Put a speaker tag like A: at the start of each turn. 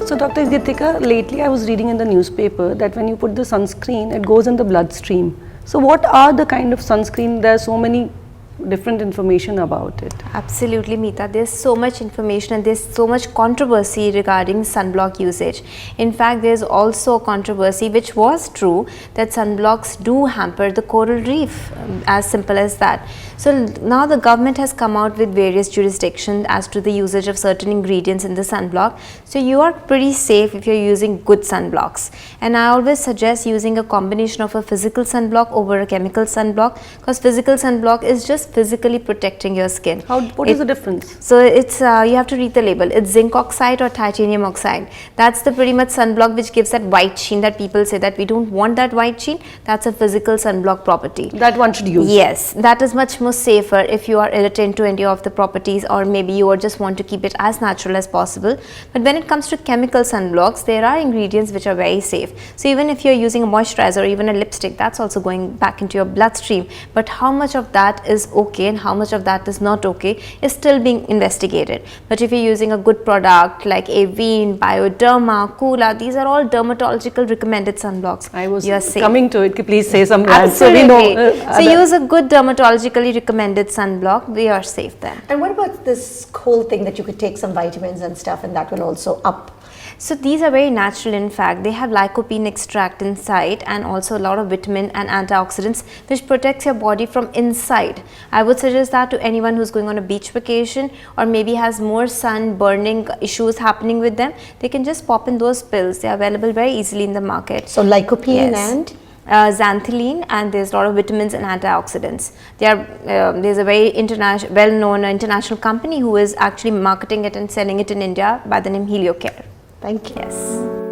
A: So Dr. Geetika, lately I was reading in the newspaper that when you put the sunscreen, it goes in the bloodstream. So what are the kind of sunscreen? There are so many different information about it.
B: Absolutely, Meeta. There's so much information and there's so much controversy regarding sunblock usage. In fact, there's also controversy, which was true, that sunblocks do hamper the coral reef, as simple as that. So now the government has come out with various jurisdictions as to the usage of certain ingredients in the sunblock. So you are pretty safe if you're using good sunblocks. And I always suggest using a combination of a physical sunblock over a chemical sunblock, because physical sunblock is just physically protecting your skin.
A: What is the difference?
B: So it's you have to read the label. It's zinc oxide or titanium oxide. That's the pretty much sunblock which gives that white sheen that people say that we don't want that white sheen. That's a physical sunblock property.
A: That one should use.
B: Yes, that is much more safer if you are irritant to any of the properties, or maybe you just want to keep it as natural as possible. But when it comes to chemical sunblocks, there are ingredients which are very safe. So even if you're using a moisturizer or even a lipstick, that's also going back into your bloodstream. But how much of that is okay and how much of that is not okay is still being investigated. But if you're using a good product like Avene, Bioderma, Kula, these are all dermatological recommended sunblocks.
A: I was coming to it. Please say some brands.
B: Absolutely. So use a good dermatologically recommended sunblock. We are safe then.
C: And what about this whole thing that you could take some vitamins and stuff and that will also up?
B: So these are very natural. In fact, they have lycopene extract inside and also a lot of vitamin and antioxidants which protects your body from inside. I would suggest that to anyone who's going on a beach vacation or maybe has more sun burning issues happening with them. They can just pop in those pills. They are available very easily in the market.
C: So lycopene and?
B: Xanthine, and there's a lot of vitamins and antioxidants. There's a very well-known international company who is actually marketing it and selling it in India by the name HelioCare.
C: Thank you.
B: Yes.